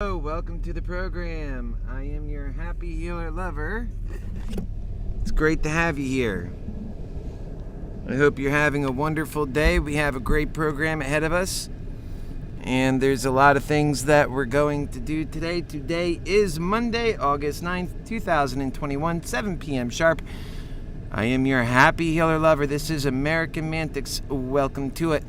Hello, welcome to the program. I am your happy healer lover. It's great to have you here. I hope you're having a wonderful day. We have a great program ahead of us, and there's a lot of things that we're going to do today. Today is Monday, August 9th, 2021, 7 p.m. sharp. I am your happy healer lover. This is AmericanMantics. Welcome to it.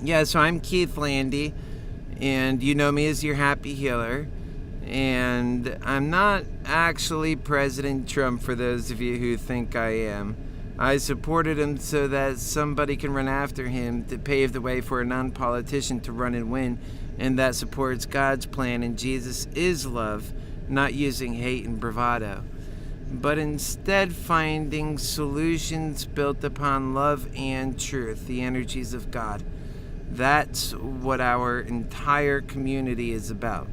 Yeah, so I'm Keith Landy, and you know me as your happy healer. And I'm not actually President Trump, for those of you who think I am. I supported him so that somebody can run after him to pave the way for a non-politician to run and win, and that supports God's plan, and Jesus is love, not using hate and bravado, but instead finding solutions built upon love and truth, the energies of God. That's what our entire community is about.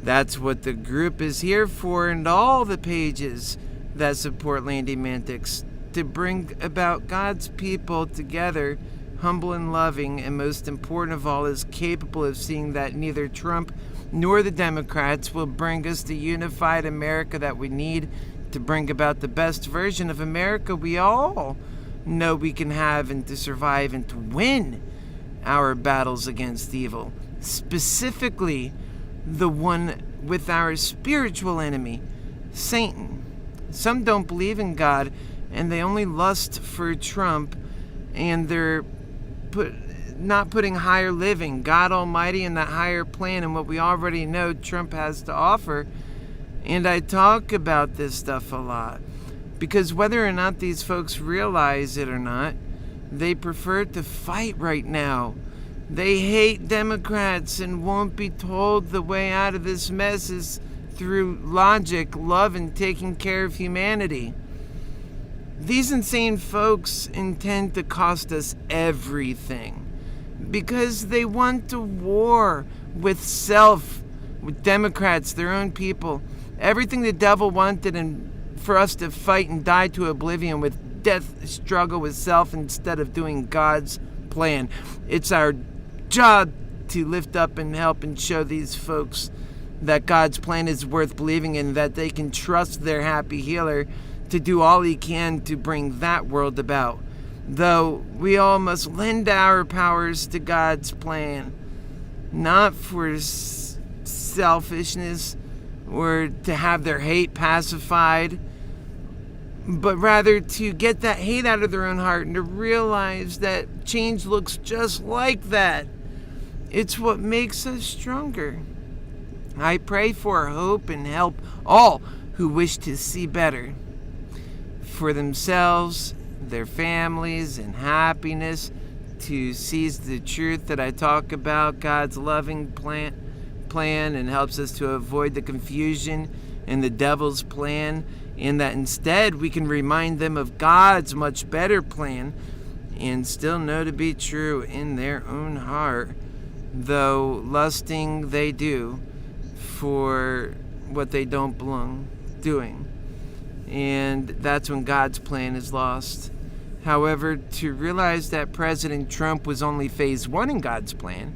That's what the group is here for, and all the pages that support AmericanMantics, to bring about God's people together, humble and loving, and most important of all, is capable of seeing that neither Trump nor the Democrats will bring us the unified America that we need to bring about the best version of America we all know we can have, and to survive and to win our battles against evil, specifically the one with our spiritual enemy, Satan. Some don't believe in God, and they only lust for Trump, and they're not putting higher living, God Almighty, and that higher plan, and what we already know Trump has to offer. And I talk about this stuff a lot, because whether or not these folks realize it or not, they prefer to fight right now. They hate Democrats and won't be told the way out of this mess is through logic, love, and taking care of humanity. These insane folks intend to cost us everything because they want to war with self, with Democrats, their own people. Everything the devil wanted, and for us to fight and die to oblivion with death struggle with self instead of doing God's plan. It's our job to lift up and help and show these folks that God's plan is worth believing in, that they can trust their happy healer to do all he can to bring that world about. Though we all must lend our powers to God's plan, not for selfishness or to have their hate pacified, but rather to get that hate out of their own heart and to realize that change looks just like that. It's what makes us stronger. I pray for hope and help all who wish to see better for themselves, their families, and happiness, to seize the truth that I talk about, God's loving plan, and helps us to avoid the confusion and the devil's plan, and that instead we can remind them of God's much better plan and still know to be true in their own heart, though lusting they do for what they don't belong doing. And that's when God's plan is lost. However, to realize that President Trump was only phase one in God's plan,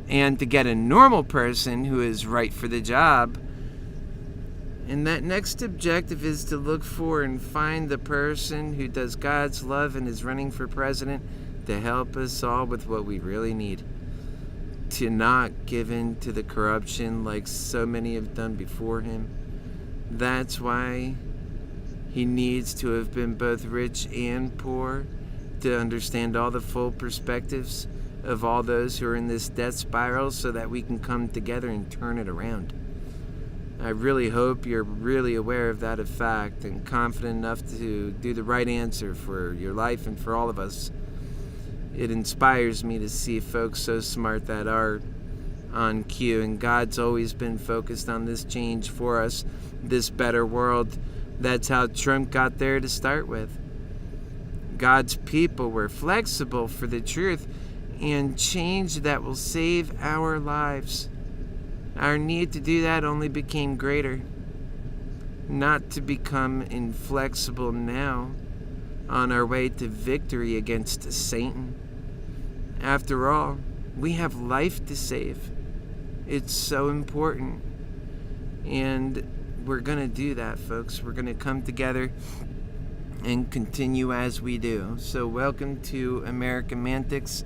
and to get a normal person who is right for the job, and that next objective is to look for and find the person who does God's love and is running for president to help us all with what we really need. To not give in to the corruption like so many have done before him. That's why he needs to have been both rich and poor, to understand all the full perspectives of all those who are in this death spiral, so that we can come together and turn it around. I really hope you're really aware of that fact and confident enough to do the right answer for your life and for all of us. It inspires me to see folks so smart that are on cue, and God's always been focused on this change for us, this better world. That's how Trump got there to start with. God's people were flexible for the truth and change that will save our lives. Our need to do that only became greater, not to become inflexible now on our way to victory against Satan. After all, we have life to save. It's so important. And we're going to do that, folks. We're going to come together and continue as we do. So welcome to AmericanMantics.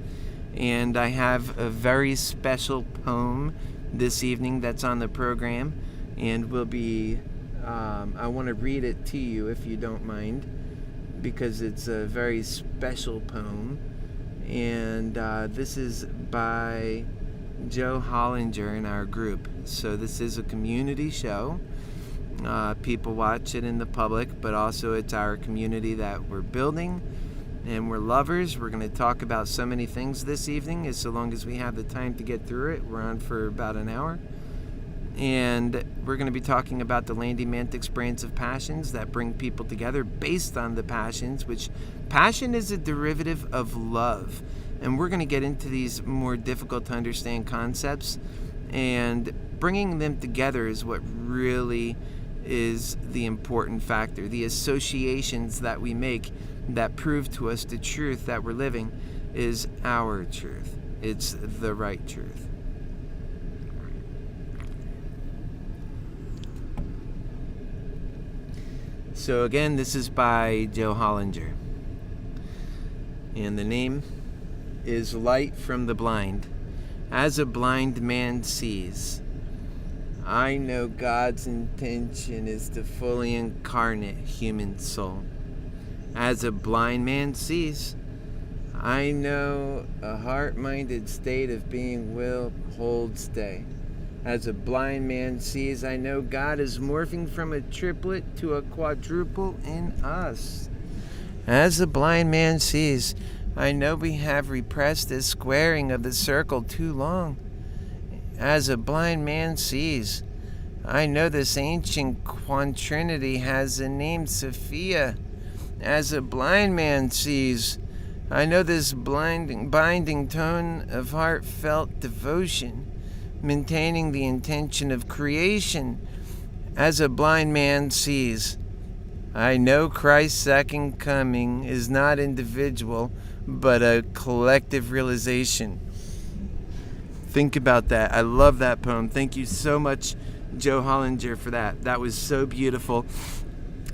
And I have a very special poem this evening that's on the program. And we'll be, I want to read it to you if you don't mind, because it's a very special poem. And this is by Joe Hollinger in our group. So this is a community show. People watch it in the public, but also it's our community that we're building, and we're lovers. We're going to talk about so many things this evening, as so long as we have the time to get through it. We're on for about an hour. And we're going to be talking about the AmericanMantics brands of passions that bring people together based on the passions, which passion is a derivative of love. And we're going to get into these more difficult to understand concepts, and bringing them together is what really is the important factor. The associations that we make that prove to us the truth that we're living is our truth. It's the right truth. So again, this is by Joe Hollinger. And the name is Light from the Blind. As a blind man sees, I know God's intention is to fully incarnate human soul. As a blind man sees, I know a heart-minded state of being will hold stay. As a blind man sees, I know God is morphing from a triplet to a quadruple in us. As a blind man sees, I know we have repressed the squaring of the circle too long. As a blind man sees, I know this ancient quadrinity has a name, Sophia. As a blind man sees, I know this binding tone of heartfelt devotion, maintaining the intention of creation. As a blind man sees, I know Christ's second coming is not individual, but a collective realization. Think about that. I love that poem. Thank you so much, Joe Hollinger, for that. That was so beautiful.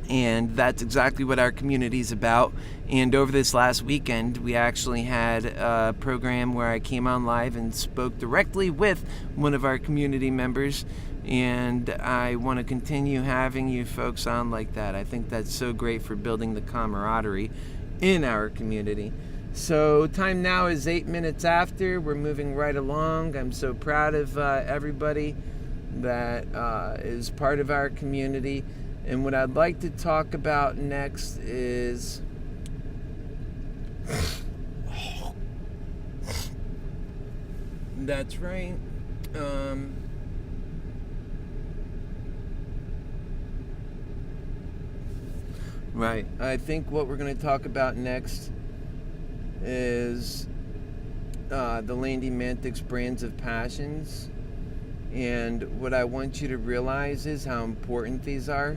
And that's exactly what our community is about. And over this last weekend, we actually had a program where I came on live and spoke directly with one of our community members. And I want to continue having you folks on like that. I think that's so great for building the camaraderie in our community. So time now is 8 minutes after. We're moving right along. I'm so proud of everybody that is part of our community. And what I'd like to talk about next is that's right. Right. I think what we're going to talk about next is the AmericanMantics brands of passions. And what I want you to realize is how important these are,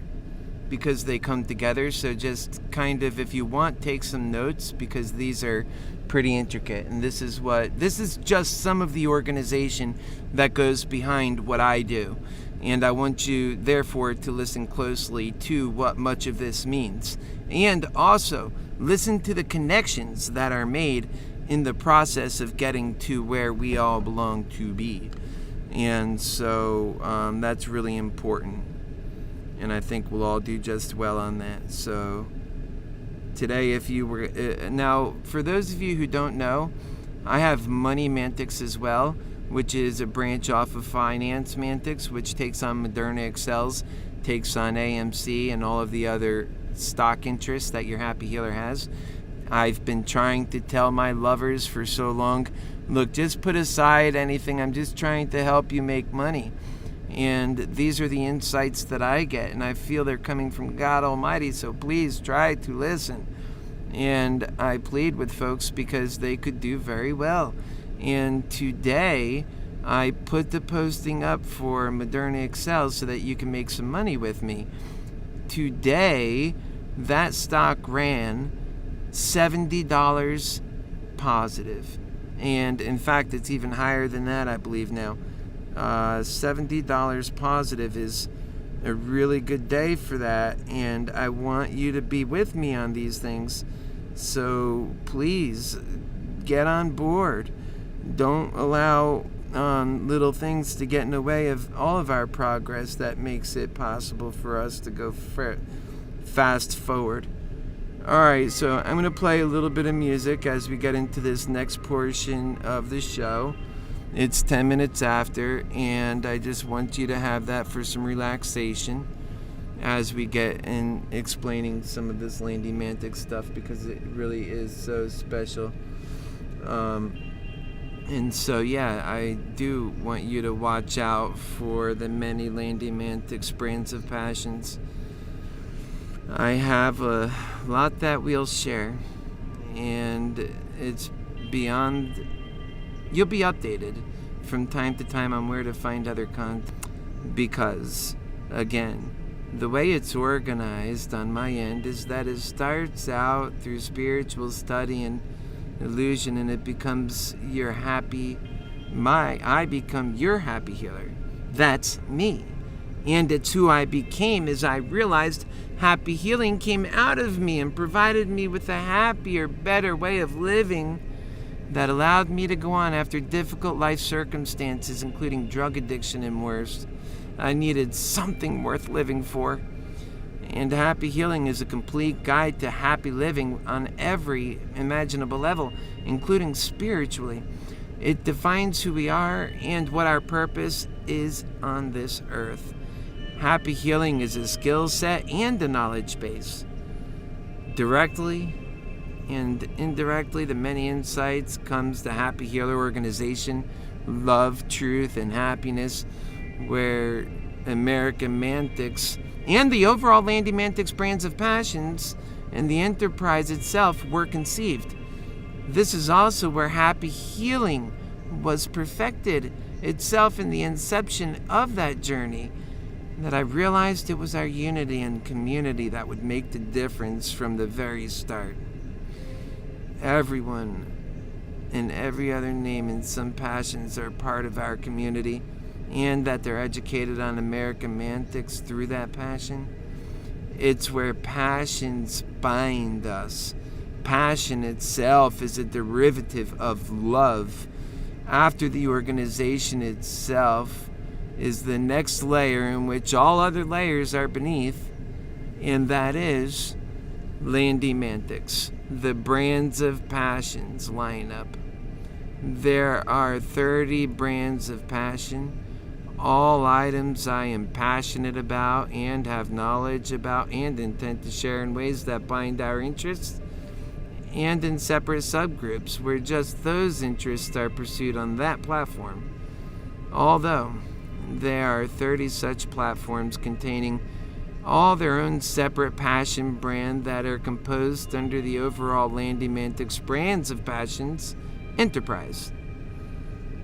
because they come together. So just kind of, if you want, take some notes, because these are pretty intricate. And this is just some of the organization that goes behind what I do. And I want you, therefore, to listen closely to what much of this means. And also, listen to the connections that are made in the process of getting to where we all belong to be. And so that's really important. And I think we'll all do just well on that. So today, if you were... now, for those of you who don't know, I have AmericanMantics as well, which is a branch off of FinanceMantics, which takes on Moderna Excels, takes on AMC, and all of the other stock interests that your HappyHealer has. I've been trying to tell my lovers for so long, look, just put aside anything. I'm just trying to help you make money. And these are the insights that I get, and I feel they're coming from God Almighty, so please try to listen. And I plead with folks because they could do very well. And today, I put the posting up for Moderna Excel so that you can make some money with me. Today, that stock ran $70 positive. And in fact, it's even higher than that, I believe now. $70 positive is a really good day for that, and I want you to be with me on these things. So please get on board. Don't allow little things to get in the way of all of our progress that makes it possible for us to go fast forward. Alright, so I'm going to play a little bit of music as we get into this next portion of the show. It's 10 minutes after, and I just want you to have that for some relaxation as we get in explaining some of this Landy Mantic stuff, because it really is so special. And so, yeah, I do want you to watch out for the many Landy Mantic brands of passions. I have a lot that we'll share, and it's beyond... You'll be updated from time to time on where to find other content, because, again, the way it's organized on my end is that it starts out through spiritual study and illusion, and it becomes your I become your happy healer. That's me. And it's who I became as I realized happy healing came out of me and provided me with a happier, better way of living that allowed me to go on after difficult life circumstances, including drug addiction and worse. I needed something worth living for. And Happy Healing is a complete guide to happy living on every imaginable level, including spiritually. It defines who we are and what our purpose is on this earth. Happy Healing is a skill set and a knowledge base. Directly and indirectly, the many insights comes the Happy Healer organization, love, truth, and happiness, where AmericanMantics and the overall Landy Mantic brands of passions and the enterprise itself were conceived. This is also where Happy Healing was perfected itself in the inception of that journey, that I realized it was our unity and community that would make the difference from the very start. Everyone and every other name in some passions are part of our community, and that they're educated on AmericanMantics through that passion. It's where passions bind us. Passion itself is a derivative of love. After the organization itself is the next layer in which all other layers are beneath, and that is Landy Mantics, the brands of passions lineup. There are 30 brands of passion, all items I am passionate about and have knowledge about and intend to share in ways that bind our interests, and in separate subgroups where just those interests are pursued on that platform. Although there are 30 such platforms containing all their own separate passion brand that are composed under the overall Landy Mantic brands of passions enterprise.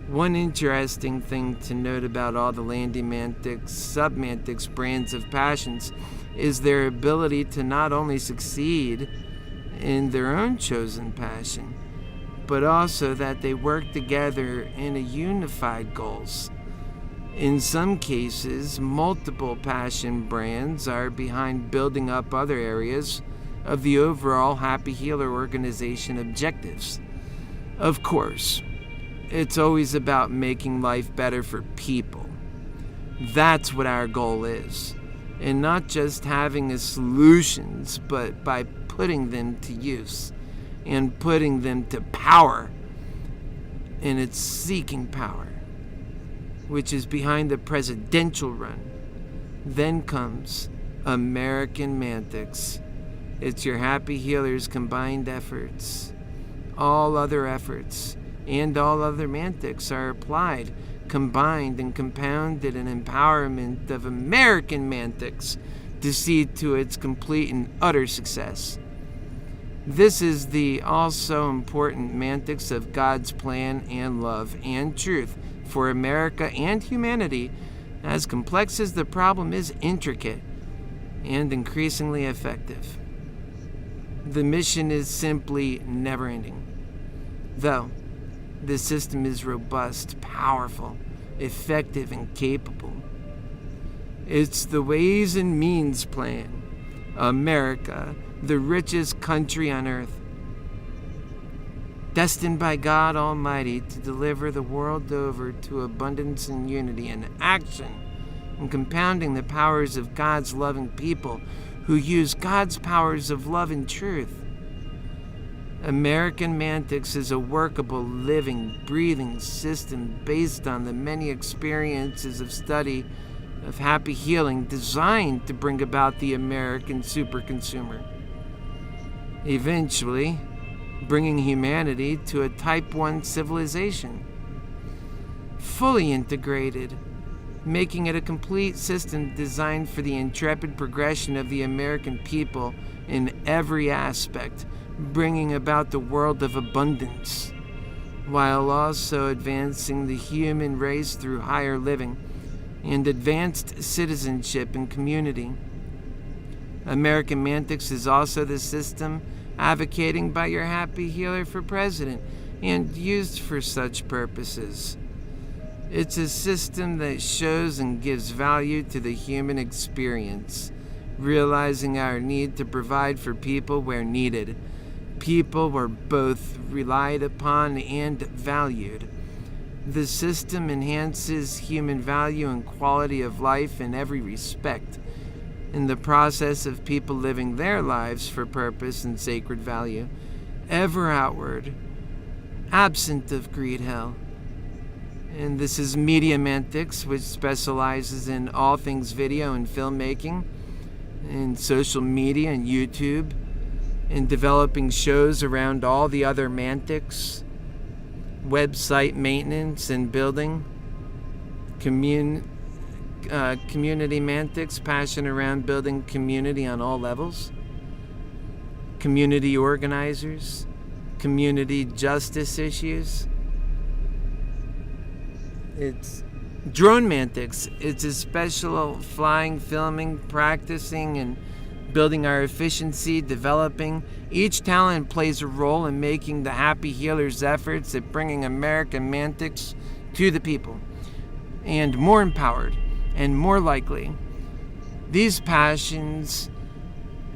One interesting thing to note about all the Landy Mantic, Submantic brands of passions is their ability to not only succeed in their own chosen passion, but also that they work together in a unified goals. In some cases, multiple passion brands are behind building up other areas of the overall Happy Healer organization objectives. Of course, it's always about making life better for people. That's what our goal is. And not just having the solutions, but by putting them to use and putting them to power. And it's seeking power, which is behind the presidential run. Then comes AmericanMantics. It's your Happy Healers' combined efforts. All other efforts and all other Mantics are applied, combined, and compounded in empowerment of AmericanMantics to see to its complete and utter success. This is the also important Mantics of God's plan and love and truth for America and humanity, as complex as the problem is intricate and increasingly effective. The mission is simply never-ending. Though the system is robust, powerful, effective, and capable. It's the Ways and Means Plan. America, the richest country on earth, destined by God Almighty to deliver the world over to abundance and unity and action, and compounding the powers of God's loving people who use God's powers of love and truth. AmericanMantics is a workable, living, breathing system based on the many experiences of study of happy healing designed to bring about the American superconsumer, eventually bringing humanity to a Type 1 civilization, fully integrated, making it a complete system designed for the intrepid progression of the American people in every aspect, bringing about the world of abundance, while also advancing the human race through higher living and advanced citizenship and community. AmericanMantics is also the system advocating by your happy healer for president and used for such purposes. It's a system that shows and gives value to the human experience, realizing our need to provide for people where needed. People were both relied upon and valued. The system enhances human value and quality of life in every respect, in the process of people living their lives for purpose and sacred value, ever outward, absent of Greedhell. And this is AmericanMantics, which specializes in all things video and filmmaking, and social media and YouTube, and developing shows around all the other Mantics, website maintenance and building, community Mantics, passion around building community on all levels, community organizers, community justice issues. It's Drone Mantics. It's a special flying, filming, practicing, and building our efficiency, developing. Each talent plays a role in making the Happy Healer's efforts at bringing AmericanMantics to the people, and more empowered and more likely. These passions,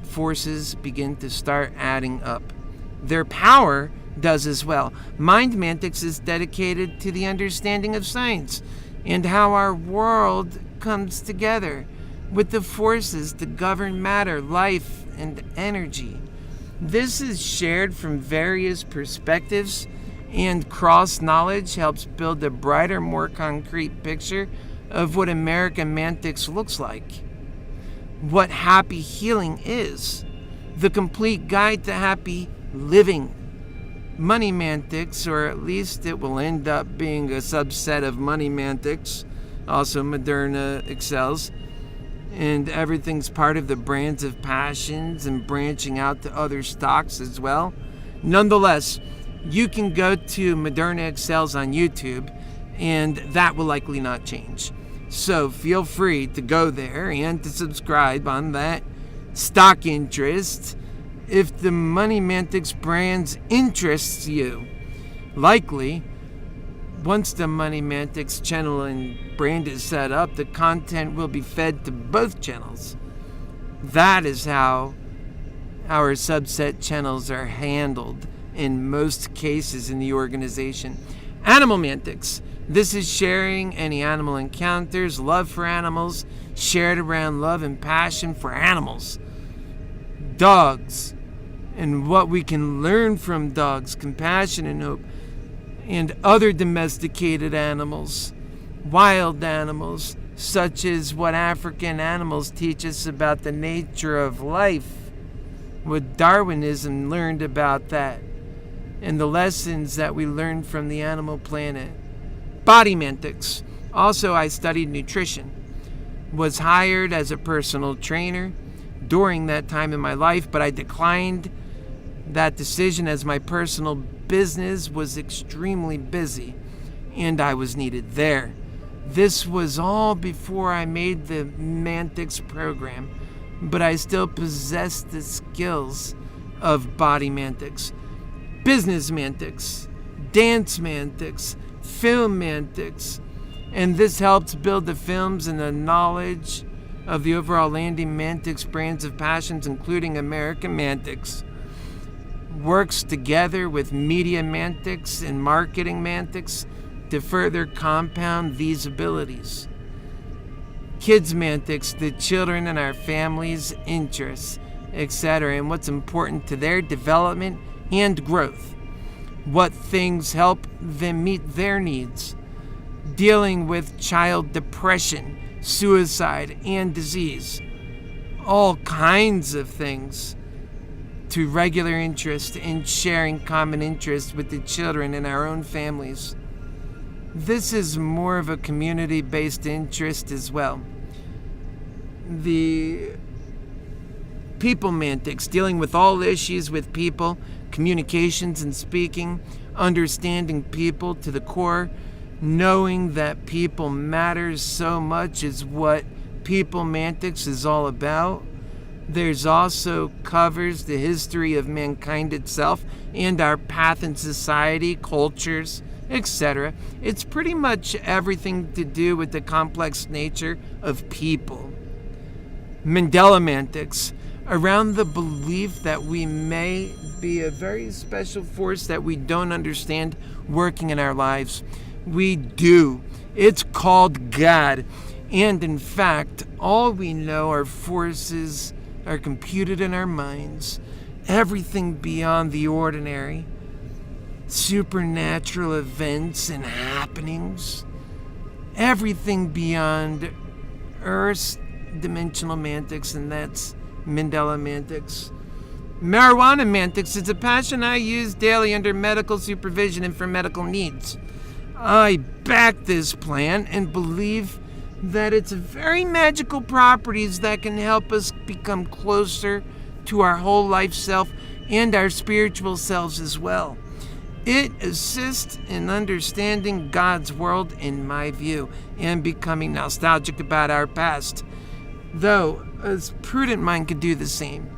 forces begin to start adding up. Their power does as well. MindMantics is dedicated to the understanding of science and how our world comes together with the forces to govern matter, life, and energy. This is shared from various perspectives, and cross-knowledge helps build a brighter, more concrete picture of what AmericanMantics looks like, what happy healing is, the complete guide to happy living. MoneyMantics, or at least it will end up being a subset of MoneyMantics, also Moderna excels, and everything's part of the brands of passions and branching out to other stocks as well. Nonetheless, you can go to Moderna excels on YouTube, and that will likely not change. So feel free to go there and to subscribe on that stock interest if the MoneyMantics brands interests you. Likely, once the MoneyMantics channel and brand is set up, the content will be fed to both channels. That is how our subset channels are handled in most cases in the organization. AnimalMantics. This is sharing any animal encounters, love for animals, shared around love and passion for animals. Dogs, and what we can learn from dogs, compassion and hope, and other domesticated animals, wild animals, such as what African animals teach us about the nature of life, what Darwinism learned about that, and the lessons that we learned from the animal planet. BodyMantics. Also, I studied nutrition, was hired as a personal trainer during that time in my life, but I declined that decision as my personal business was extremely busy. and I was needed there. This was all before I made the Mantics program, but I still possessed the skills of body Mantics, business Mantics, dance Mantics, film Mantics, and this helped build the films and the knowledge of the overall landing Mantics brands of passions, including AmericanMantics. Works together with media Mantics and marketing Mantics to further compound these abilities. Kids Mantics, the children in our families' interests, etc., and what's important to their development and growth. What things help them meet their needs. Dealing with child depression, suicide, and disease. All kinds of things to regular interest in sharing common interest with the children in our own families. This is more of a community-based interest as well. The people Mantics, dealing with all issues with people, communications and speaking, understanding people to the core, knowing that people matters so much is what people Mantics is all about. There's also covers the history of mankind itself and our path in society, cultures, etc. It's pretty much everything to do with the complex nature of people. Mandela Mantics, around the belief that we may be a very special force that we don't understand working in our lives. We do. It's called God. And in fact, all we know are forces are computed in our minds. Everything beyond the ordinary. Supernatural events and happenings. Everything beyond Earth's dimensional Mantics, and that's Mandela Mantics. Marijuana Mantics is a passion I use daily under medical supervision and for medical needs. I back this plan and believe that it's very magical properties that can help us become closer to our whole life self and our spiritual selves as well. It assists in understanding God's world, in my view, and becoming nostalgic about our past, though a prudent mind could do the same.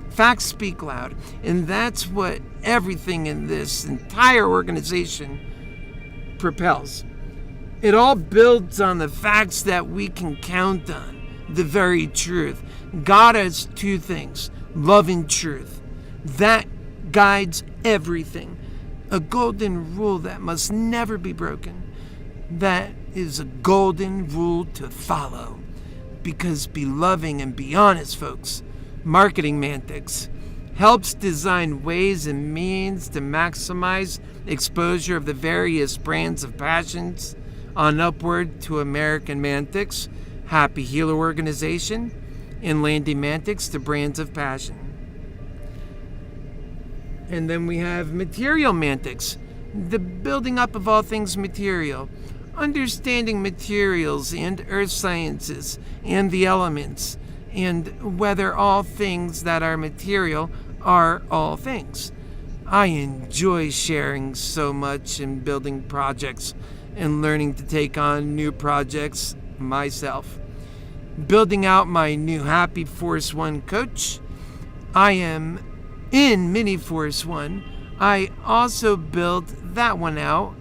Facts speak loud, and that's what everything in this entire organization propels. It all builds on the facts that we can count on, the very truth. God has two things, love and truth. That guides everything. A golden rule that must never be broken. That is a golden rule to follow. Because be loving and be honest, folks. Marketing Mantics helps design ways and means to maximize exposure of the various brands of passions on upward to AmericanMantics, HappyHealer organization, and Landing Mantics to brands of passion. And then we have Material Mantics, the building up of all things material, understanding materials and earth sciences and the elements, and whether all things that are material are all things. I enjoy sharing so much and building projects and learning to take on new projects myself. Building out my new Happy Force 1 coach. I am in Mini Force 1. I also built that one out.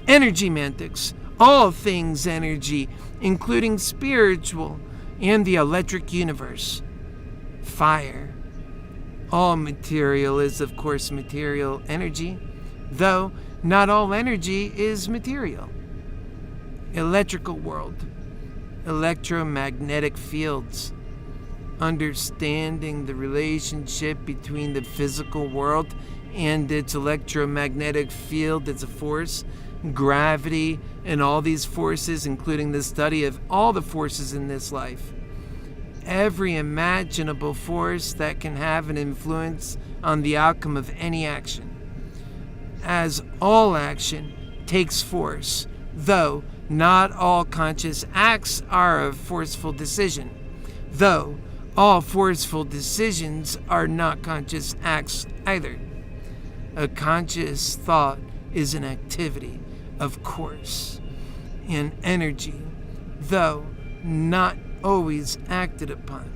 Energy Mantics. All things energy, including spiritual and the electric universe. Fire. All material is, of course, material energy, though not all energy is material. Electrical world. Electromagnetic fields. Understanding the relationship between the physical world and its electromagnetic field as a force, gravity, and all these forces, including the study of all the forces in this life. Every imaginable force that can have an influence on the outcome of any action. As all action takes force, though not all conscious acts are a forceful decision, though all forceful decisions are not conscious acts either. A conscious thought is an activity. of course, and energy, though not always acted upon.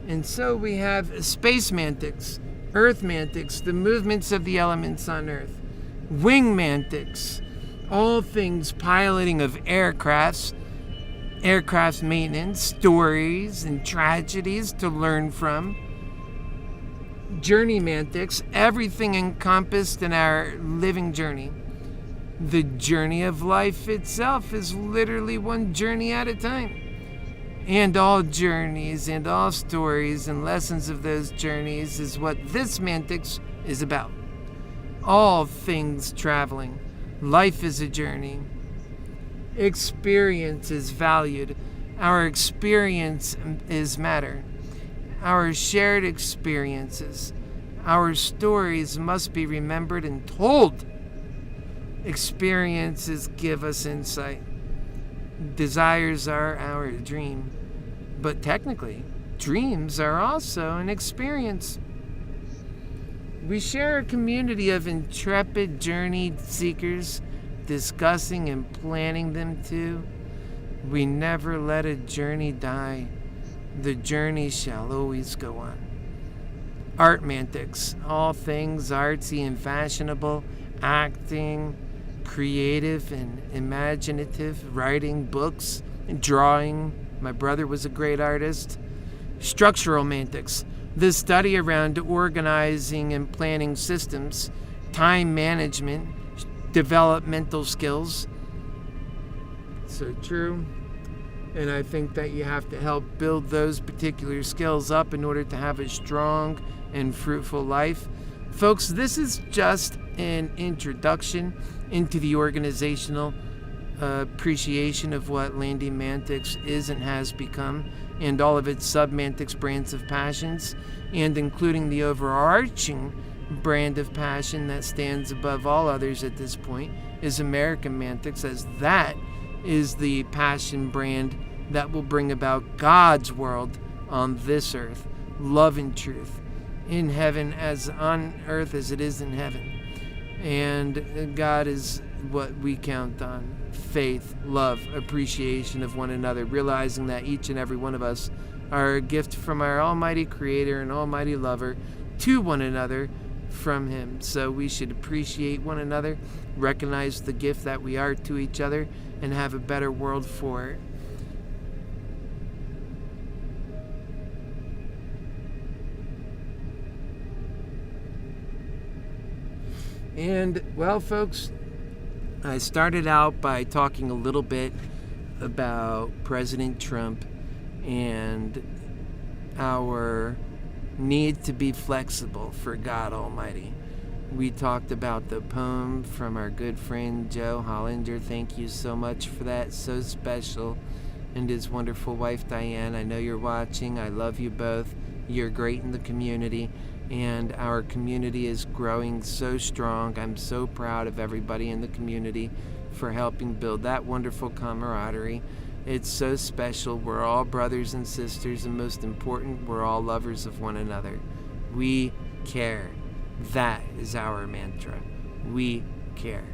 And so we have space mantics, earth mantics, the movements of the elements on Earth, wing mantics, all things piloting of aircrafts, aircraft maintenance, stories and tragedies to learn from, journey mantics, everything encompassed in our living journey. The journey of life itself is literally one journey at a time. And all journeys and all stories and lessons of those journeys is what this mantics is about. All things traveling. Life is a journey. Experience is valued. Our experience is matter. Our shared experiences, our stories must be remembered and told. Experiences give us insight. Desires are our dream. But technically, dreams are also an experience. We share a community of intrepid journey seekers, discussing and planning them too. We never let a journey die. The journey shall always go on. Art mantics, all things artsy and fashionable, acting, creative and imaginative, writing books, and drawing. My brother was a great artist. Structural mantics, the study around organizing and planning systems, time management, developmental skills. So true. And I think that you have to help build those particular skills up in order to have a strong and fruitful life. Folks, this is just an introduction into the organizational appreciation of what Landy Mantics is and has become, and all of its sub-mantics brands of passions, and including the overarching brand of passion that stands above all others at this point is AmericanMantics, as that is the passion brand that will bring about God's world on this earth. Love and truth in heaven as on earth as it is in heaven. And God is what we count on. Faith, love, appreciation of one another, realizing that each and every one of us are a gift from our almighty creator and almighty lover to one another from him. So we should appreciate one another, recognize the gift that we are to each other, and have a better world for it. And, well, folks, I started out by talking a little bit about President Trump and our need to be flexible for God Almighty. We talked about the poem from our good friend Joe Hollander. Thank you so much for that. So special. And his wonderful wife Diane. I know you're watching. I love you both. You're great in the community. And our community is growing so strong. I'm so proud of everybody in the community for helping build that wonderful camaraderie. It's so special. We're all brothers and sisters, and most important, we're all lovers of one another. We care. That is our mantra. We care.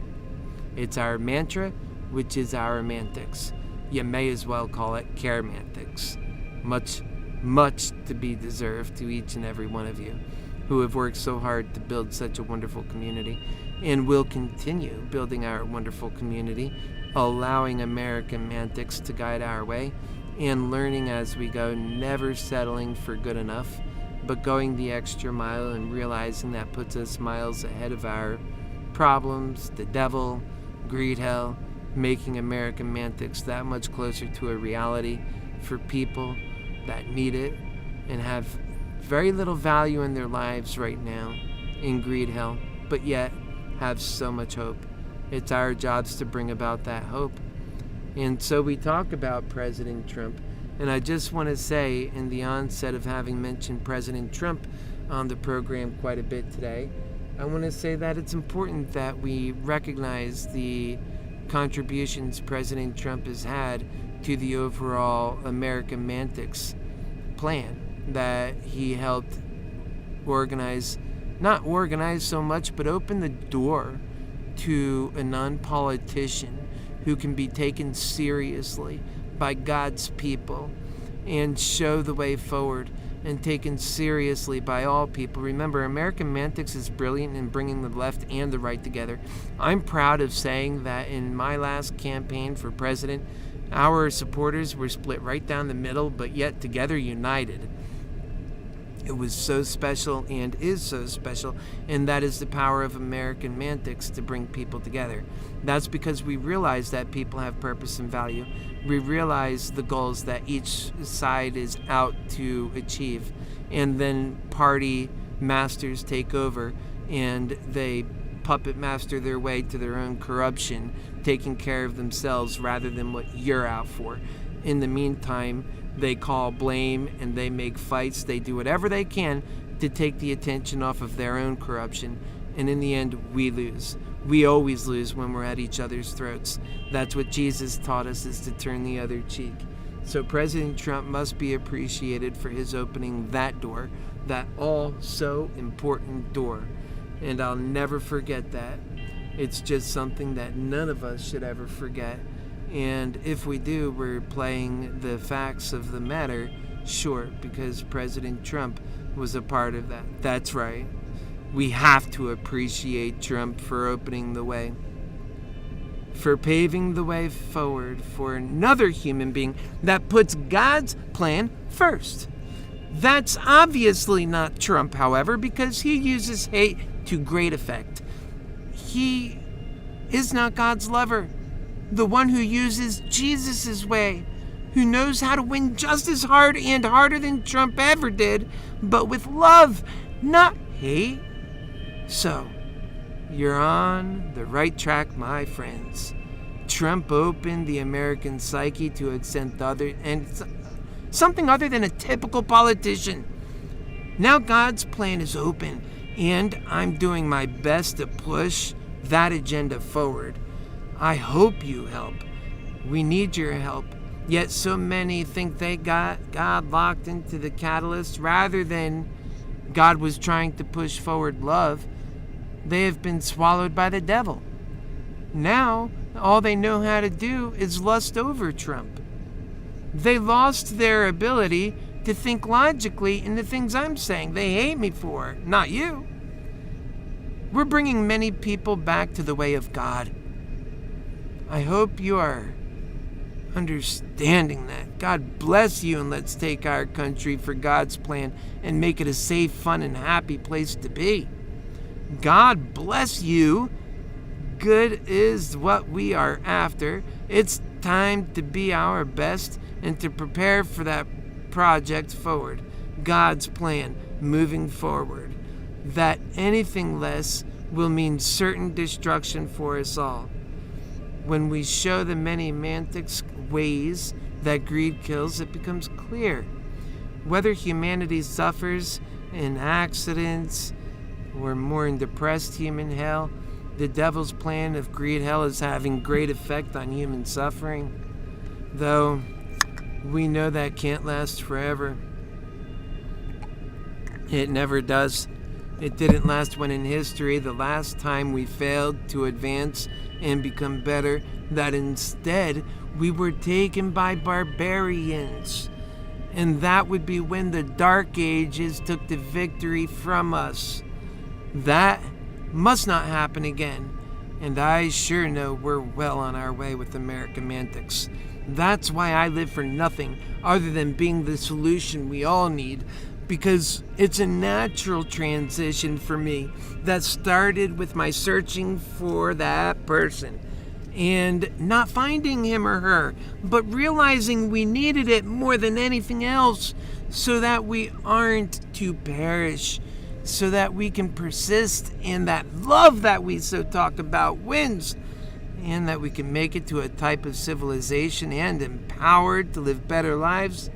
It's our mantra, which is our mantics. You may as well call it care mantics. Much, much to be deserved to each and every one of you who have worked so hard to build such a wonderful community and will continue building our wonderful community, allowing AmericanMantics to guide our way and learning as we go, never settling for good enough, but going the extra mile and realizing that puts us miles ahead of our problems, the devil, Greedhell, making AmericanMantics that much closer to a reality for people that need it and have very little value in their lives right now in Greedhell, but yet have so much hope. It's our jobs to bring about that hope. And so we talk about President Trump, and I just want to say, in the onset of having mentioned President Trump on the program quite a bit today, I want to say that it's important that we recognize the contributions President Trump has had to the overall AmericanMantics plan that he helped organize, not organize so much, but open the door to a non-politician who can be taken seriously by God's people and show the way forward and taken seriously by all people. Remember, AmericanMantics is brilliant in bringing the left and the right together. I'm proud of saying that in my last campaign for president, our supporters were split right down the middle, but yet together united. It was so special and is so special, and that is the power of AmericanMantics to bring people together. That's because we realize that people have purpose and value. We realize the goals that each side is out to achieve, and then party masters take over and they puppet master their way to their own corruption, taking care of themselves rather than what you're out for. In the meantime, they call blame and they make fights. They do whatever they can to take the attention off of their own corruption. And in the end, we lose. We always lose when we're at each other's throats. That's what Jesus taught us, is to turn the other cheek. So President Trump must be appreciated for his opening that door, that all so important door. And I'll never forget that. It's just something that none of us should ever forget. And if we do, we're playing the facts of the matter short, because President Trump was a part of that. That's right. We have to appreciate Trump for opening the way, for paving the way forward for another human being that puts God's plan first. That's obviously not Trump, however, because he uses hate to great effect. He is not God's lover. The one who uses Jesus' way, who knows how to win just as hard and harder than Trump ever did, but with love, not hate. So, you're on the right track, my friends. Trump opened the American psyche to accept something other than a typical politician. Now God's plan is open, and I'm doing my best to push that agenda forward. I hope you help. We need your help. Yet so many think they got God locked into the catalyst rather than God was trying to push forward love. They have been swallowed by the devil. Now, all they know how to do is lust over Trump. They lost their ability to think logically in the things I'm saying. They hate me for, not you. We're bringing many people back to the way of God. I hope you are understanding that. God bless you, and let's take our country for God's plan and make it a safe, fun, and happy place to be. God bless you. Good is what we are after. It's time to be our best and to prepare for that project forward. God's plan moving forward. That anything less will mean certain destruction for us all. When we show the many mantics ways that greed kills, it becomes clear. Whether humanity suffers in accidents or more in depressed human hell, the devil's plan of Greedhell is having great effect on human suffering. Though we know that can't last forever. It never does. It didn't last when in history, the last time we failed to advance and become better, that instead we were taken by barbarians. And that would be when the Dark Ages took the victory from us. That must not happen again. And I sure know we're well on our way with AmericanMantics. That's why I live for nothing other than being the solution we all need. Because it's a natural transition for me that started with my searching for that person and not finding him or her, but realizing we needed it more than anything else so that we aren't to perish, so that we can persist and that love that we so talk about wins, and that we can make it to a type of civilization and empowered to live better lives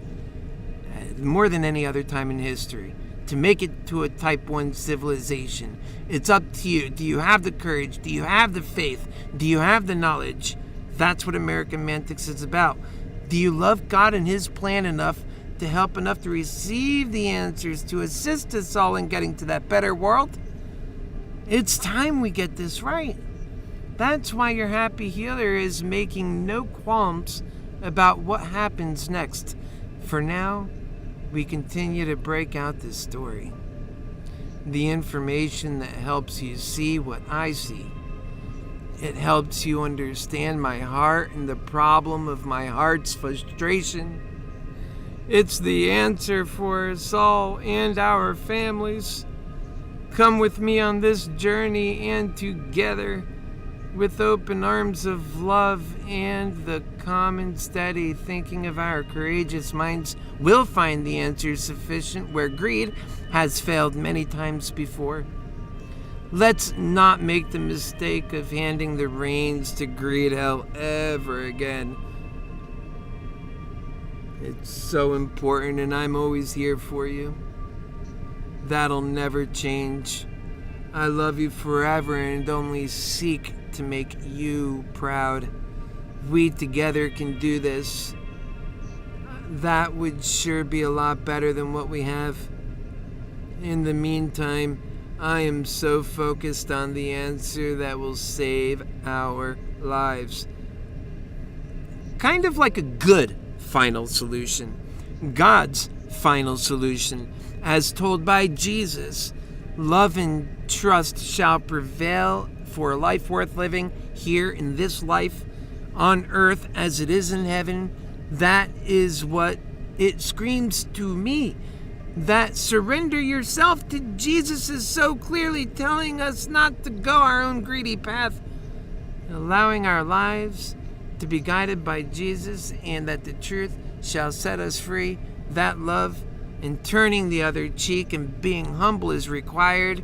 more than any other time in history, to make it to a type 1 civilization. It's up to you. Do you have the courage? Do you have the faith? Do you have the knowledge? That's what AmericanMantics is about. Do you love God and his plan enough to help enough to receive the answers to assist us all in getting to that better world? It's time we get this right. That's why your happy healer is making no qualms about what happens next. For now, we continue to break out this story. The information that helps you see what I see. It helps you understand my heart and the problem of my heart's frustration. It's the answer for us all and our families. Come with me on this journey, and together, with open arms of love and the calm and steady thinking of our courageous minds, we'll find the answer sufficient where greed has failed many times before. Let's not make the mistake of handing the reins to Greedhell ever again. It's so important, and I'm always here for you. That'll never change. I love you forever and only seek to make you proud. We together can do this. That would sure be a lot better than what we have. In the meantime, I am so focused on the answer that will save our lives. Kind of like a good final solution. God's final solution, as told by Jesus. Love and trust shall prevail for a life worth living here in this life, on earth as it is in heaven. That is what it screams to me. That surrender yourself to Jesus is so clearly telling us not to go our own greedy path, allowing our lives to be guided by Jesus, and that the truth shall set us free. That love and turning the other cheek and being humble is required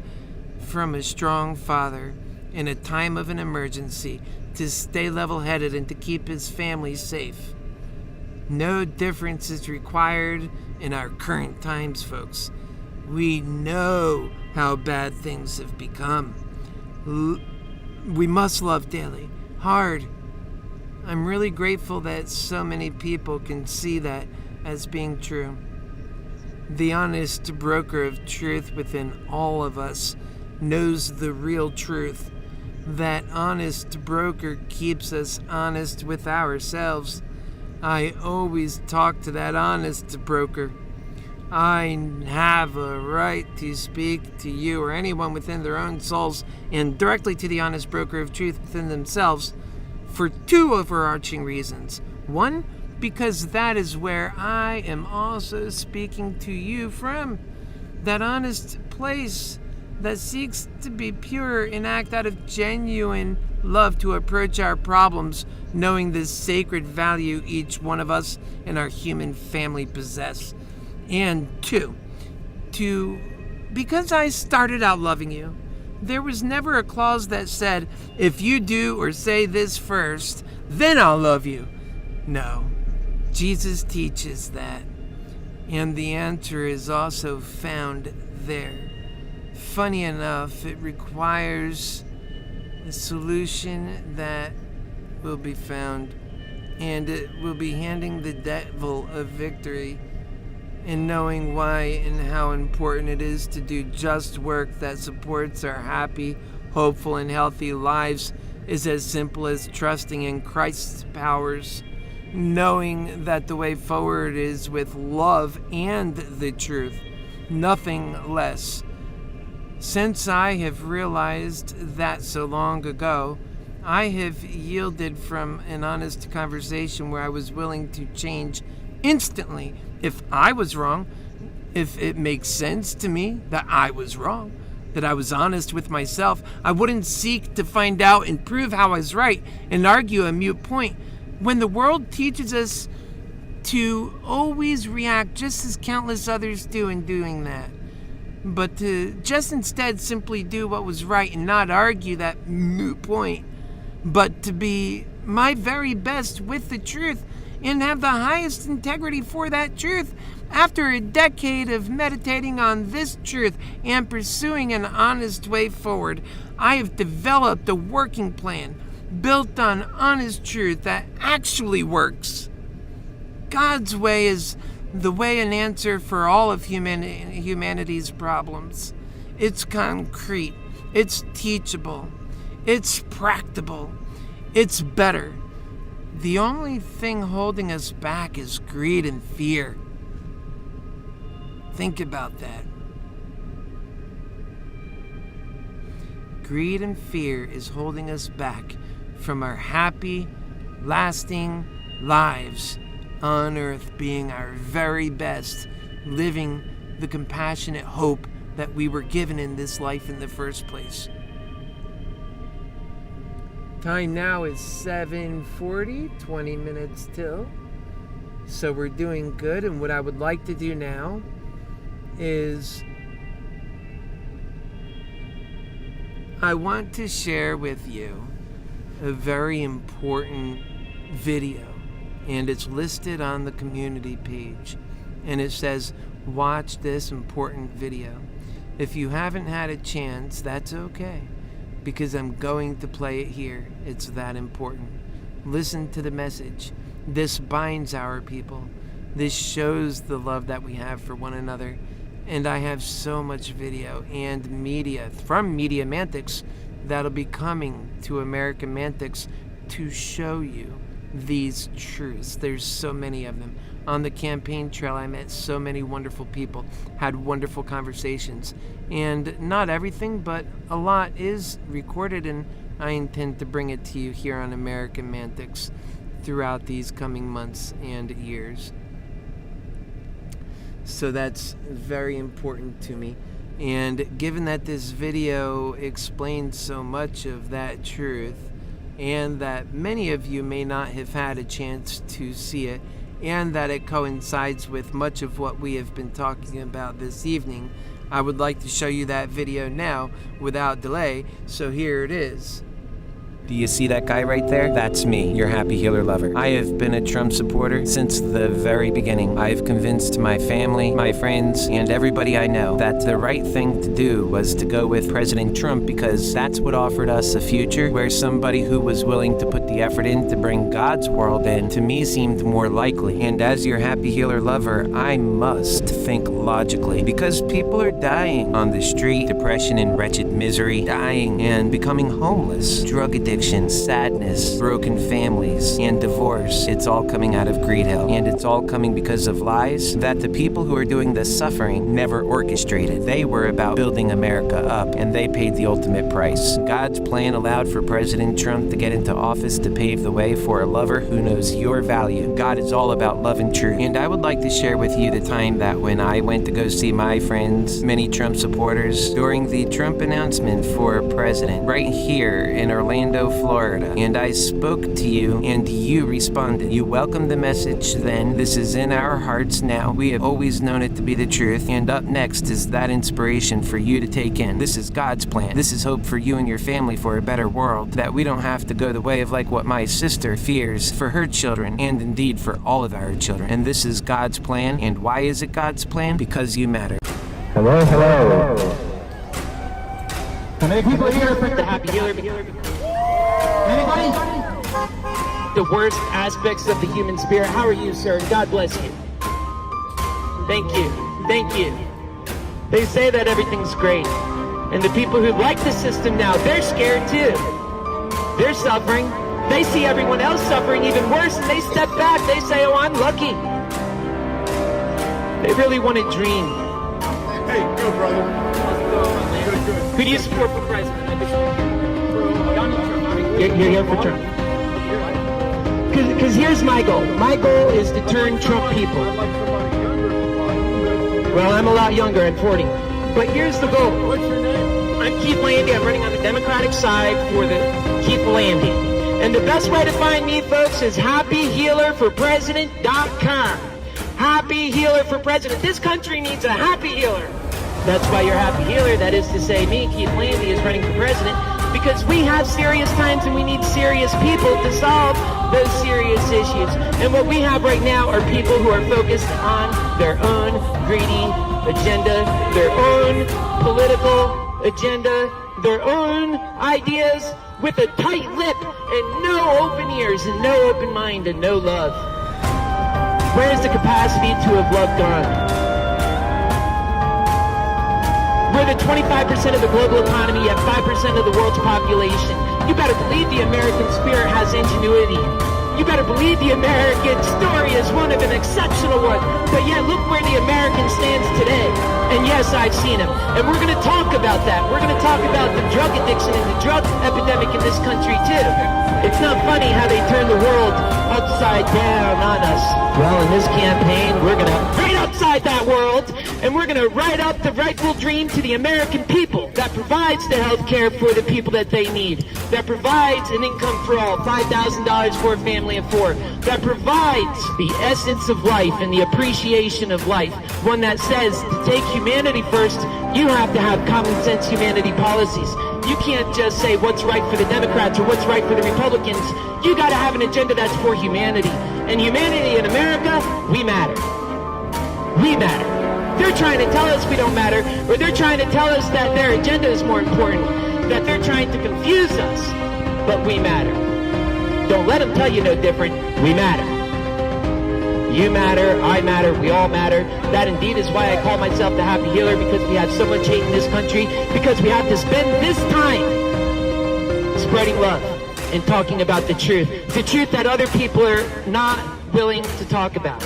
from a strong father in a time of an emergency, to stay level-headed and to keep his family safe. No difference is required in our current times, folks. We know how bad things have become. We must love daily, hard. I'm really grateful that so many people can see that as being true. The honest broker of truth within all of us knows the real truth. That honest broker keeps us honest with ourselves. I always talk to that honest broker. I have a right to speak to you or anyone within their own souls, and directly to the honest broker of truth within themselves, for two overarching reasons. One, because that is where I am also speaking to you from. That honest place that seeks to be pure and act out of genuine love to approach our problems, knowing the sacred value each one of us and our human family possess. And two, because I started out loving you, there was never a clause that said, if you do or say this first, then I'll love you. No, Jesus teaches that. And the answer is also found there. Funny enough, it requires a solution that will be found, and it will be handing the devil a victory, and knowing why and how important it is to do just work that supports our happy, hopeful, and healthy lives is as simple as trusting in Christ's powers, knowing that the way forward is with love and the truth, nothing less. Since I have realized that so long ago, I have yielded from an honest conversation where I was willing to change instantly if I was wrong, if it makes sense to me that I was wrong, that I was honest with myself. I wouldn't seek to find out and prove how I was right and argue a mute point. When the world teaches us to always react just as countless others do in doing that, but to just instead simply do what was right and not argue that moot point, but to be my very best with the truth and have the highest integrity for that truth. After a decade of meditating on this truth and pursuing an honest way forward, I have developed a working plan built on honest truth that actually works. God's way is the way and answer for all of humanity's problems. It's concrete. It's teachable. It's practical. It's better. The only thing holding us back is greed and fear. Think about that. Greed and fear is holding us back from our happy, lasting lives on earth, being our very best, living the compassionate hope that we were given in this life in the first place. Time now is 7:40, 20 minutes till. So we're doing good, and what I would like to do now is I want to share with you a very important video, and it's listed on the community page, and it says, watch this important video. If you haven't had a chance, that's okay, because I'm going to play it here. It's that important. Listen to the message. This binds our people. This shows the love that we have for one another. And I have so much video and media from AmericanMantics that'll be coming to AmericanMantics to show you these truths. There's so many of them. On the campaign trail, I met so many wonderful people, had wonderful conversations, and not everything, but a lot is recorded, and I intend to bring it to you here on AmericanMantics throughout these coming months and years. So that's very important to me. And given that this video explains so much of that truth, and that many of you may not have had a chance to see it, and that it coincides with much of what we have been talking about this evening, I would like to show you that video now without delay. So here it is. Do you see that guy right there? That's me, your HappyHealer lover. I have been a Trump supporter since the very beginning. I've convinced my family, my friends, and everybody I know that the right thing to do was to go with President Trump, because that's what offered us a future where somebody who was willing to put the effort in to bring God's world in, to me, seemed more likely. And as your HappyHealer lover, I must think logically, because people are dying on the street, depression and wretched misery, dying and becoming homeless, drug addiction, sadness, broken families, and divorce. It's all coming out of Greedhell, and it's all coming because of lies that the people who are doing the suffering never orchestrated. They were about building America up, and they paid the ultimate price. God's plan allowed for President Trump to get into office to pave the way for a lover who knows your value. God is all about love and truth. And I would like to share with you the time that when I went to go see my friends, many Trump supporters, during the Trump announcement for president, right here in Orlando, Florida, and I spoke to you, and you responded. You welcomed the message then. This is in our hearts now. We have always known it to be the truth, and up next is that inspiration for you to take in. This is God's plan. This is hope for you and your family for a better world, that we don't have to go the way of like what my sister fears for her children, and indeed for all of our children. And this is God's plan. And why is it God's plan? Because you matter. Hello, hello. How many people here for the HappyHealer? Anybody? The worst aspects of the human spirit. How are you, sir? God bless you. Thank you. Thank you. They say that everything's great. And the people who like the system now, they're scared too. They're suffering. They see everyone else suffering even worse, and they step back. They say, oh, I'm lucky. They really want to dream. Hey, good brother. Who do you support for president? You're here for Trump. Because here's my goal. My goal is to turn Trump people. Well, I'm a lot younger. I'm 40. But here's the goal. What's your name? I'm Keith Landy. I'm running on the Democratic side for the Keith Landy. And the best way to find me, folks, is HappyHealerForPresident.com. HappyHealer for President. This country needs a HappyHealer. That's why you're HappyHealer. That is to say, me, Keith Landy, is running for president. Because we have serious times and we need serious people to solve those serious issues. And what we have right now are people who are focused on their own greedy agenda, their own political agenda, their own ideas, with a tight lip and no open ears and no open mind and no love. Where is the capacity to have love gone? We're the 25% of the global economy, yet 5% of the world's population. You better believe the American spirit has ingenuity. You better believe the American story is one of an exceptional one. But yet, look where the American stands today. And yes, I've seen him. And we're going to talk about that. We're going to talk about the drug addiction and the drug epidemic in this country, too. It's not funny how they turn the world upside down on us. Well, in this campaign, we're going to right upside that world, and we're going to write up the rightful dream to the American people that provides the health care for the people that they need, that provides an income for all, $5,000 for a family of four, that provides the essence of life and the appreciation of life, one that says to take humanity first, you have to have common sense humanity policies. You can't just say what's right for the Democrats or what's right for the Republicans. You got to have an agenda that's for humanity. And humanity in America, we matter. We matter. They're trying to tell us we don't matter, or they're trying to tell us that their agenda is more important, that they're trying to confuse us, but we matter. Don't let them tell you no different. We matter. You matter, I matter, we all matter. That indeed is why I call myself the Happy Healer, because we have so much hate in this country, because we have to spend this time spreading love and talking about the truth that other people are not willing to talk about.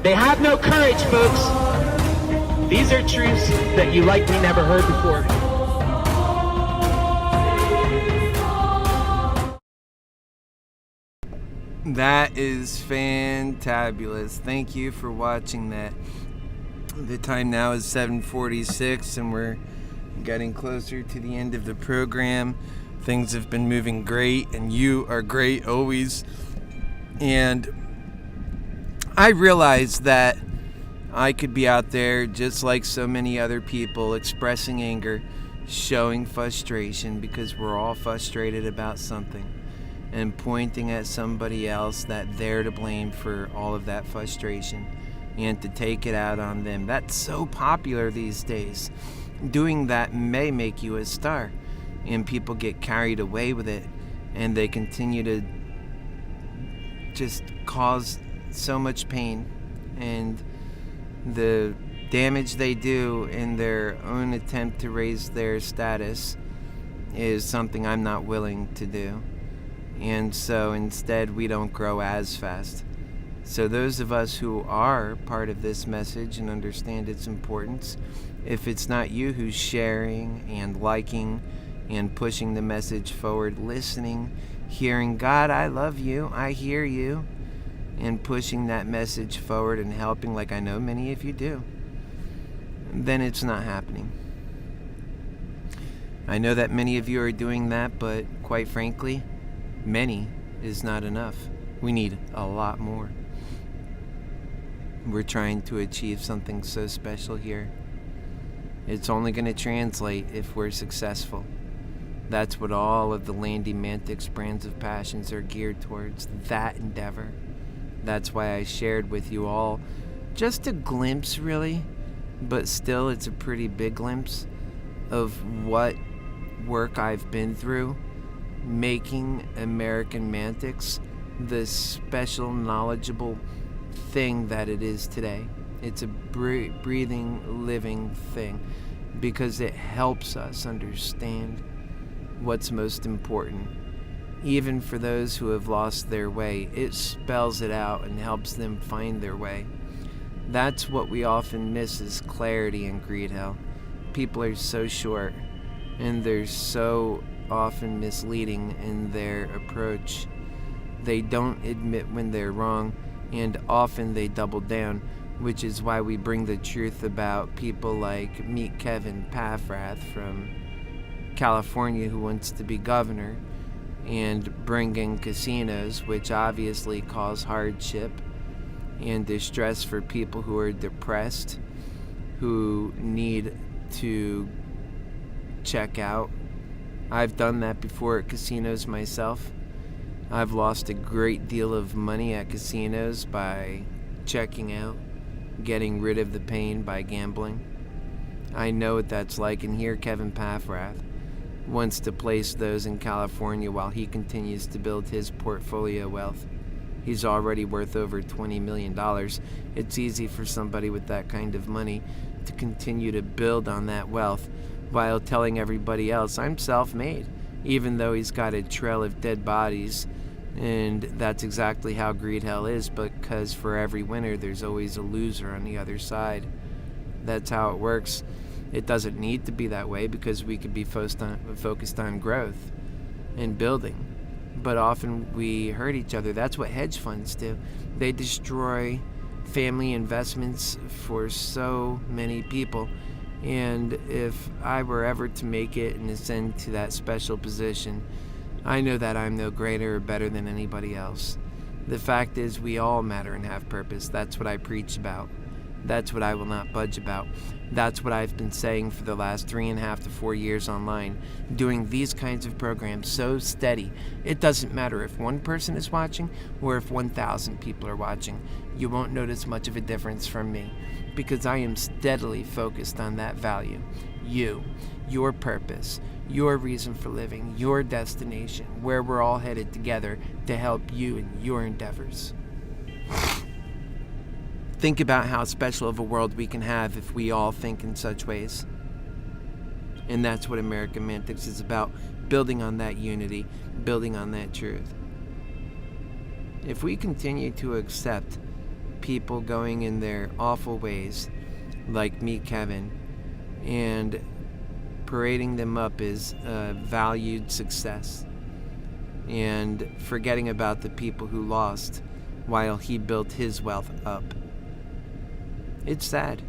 They have no courage, folks. These are truths that you likely never heard before. That is fantabulous. Thank you for watching that. The time now is 7:46 and we're getting closer to the end of the program. Things have been moving great and you are great always. And I realize that I could be out there just like so many other people expressing anger, showing frustration because we're all frustrated about something, and pointing at somebody else that they're to blame for all of that frustration and to take it out on them. That's so popular these days. Doing that may make you a star, and people get carried away with it, and they continue to just cause so much pain, and the damage they do in their own attempt to raise their status is something I'm not willing to do. And so instead we don't grow as fast. So those of us who are part of this message and understand its importance, if it's not you who's sharing and liking and pushing the message forward, listening, hearing, God, I love you, I hear you, and pushing that message forward and helping like I know many of you do, then it's not happening. I know that many of you are doing that, but quite frankly, many is not enough. We need a lot more. We're trying to achieve something so special here. It's only going to translate if we're successful. That's what all of the AmericanMantics brands of passions are geared towards, that endeavor. That's why I shared with you all just a glimpse, really, but still it's a pretty big glimpse of what work I've been through making AmericanMantics the special, knowledgeable thing that it is today. It's a breathing, living thing because it helps us understand what's most important. Even for those who have lost their way, it spells it out and helps them find their way. That's what we often miss, is clarity in Greedhell. People are so short and they're so often misleading in their approach. They don't admit when they're wrong, and often they double down, which is why we bring the truth about people like Meet Kevin Paffrath from California, who wants to be governor, and bring in casinos, which obviously cause hardship and distress for people who are depressed, who need to check out. I've done that before at casinos myself. I've lost a great deal of money at casinos by checking out, getting rid of the pain by gambling. I know what that's like, and here Kevin Paffrath wants to place those in California while he continues to build his portfolio wealth. He's already worth over $20 million. It's easy for somebody with that kind of money to continue to build on that wealth while telling everybody else, I'm self-made even though he's got a trail of dead bodies. And that's exactly how Greedhell is, because for every winner, there's always a loser on the other side. That's how it works. It doesn't need to be that way, because we could be focused on growth and building. But often we hurt each other. That's what hedge funds do. They destroy family investments for so many people. And if I were ever to make it and ascend to that special position, I know that I'm no greater or better than anybody else. The fact is, we all matter and have purpose. That's what I preach about. That's what I will not budge about. That's what I've been saying for the last 3.5 to 4 years online, doing these kinds of programs so steady. It doesn't matter if one person is watching or if 1,000 people are watching. You won't notice much of a difference from me, because I am steadily focused on that value. You, your purpose, your reason for living, your destination, where we're all headed together to help you in your endeavors. Think about how special of a world we can have if we all think in such ways. And that's what AmericanMantics is about, building on that unity, building on that truth. If we continue to accept people going in their awful ways, like me, Kevin, and parading them up as valued success, and forgetting about the people who lost while he built his wealth up, it's sad.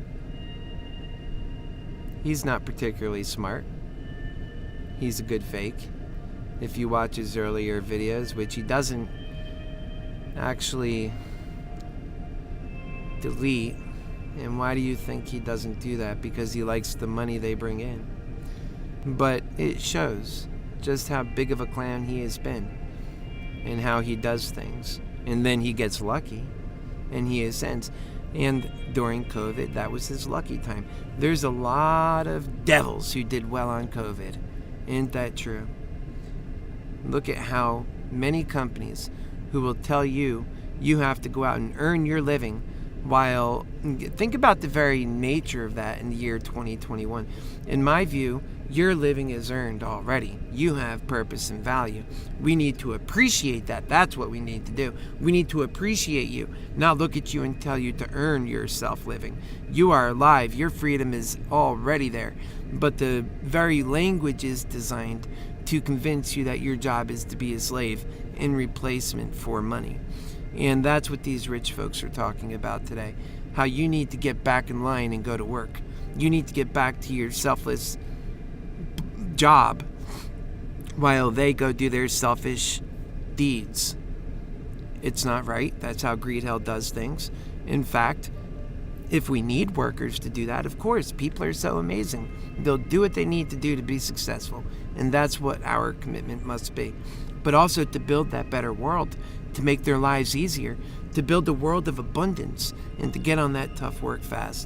He's not particularly smart. He's a good fake. If you watch his earlier videos, which he doesn't actually delete, and why do you think he doesn't do that? Because he likes the money they bring in. But it shows just how big of a clown he has been and how he does things. And then he gets lucky and he ascends. And during COVID, that was his lucky time. There's a lot of devils who did well on COVID. Isn't that true? Look at how many companies who will tell you you have to go out and earn your living, while think about the very nature of that in the year 2021. In my view, your living is earned already. You have purpose and value. We need to appreciate that. That's what we need to do. We need to appreciate you, not look at you and tell you to earn yourself living. You are alive. Your freedom is already there. But the very language is designed to convince you that your job is to be a slave in replacement for money. And that's what these rich folks are talking about today. How you need to get back in line and go to work. You need to get back to your selfless job while they go do their selfish deeds. It's not right. That's how Greedhell does things. In fact, if we need workers to do that, of course, people are so amazing. They'll do what they need to do to be successful. And that's what our commitment must be. But also to build that better world, to make their lives easier, to build a world of abundance, and to get on that tough work fast.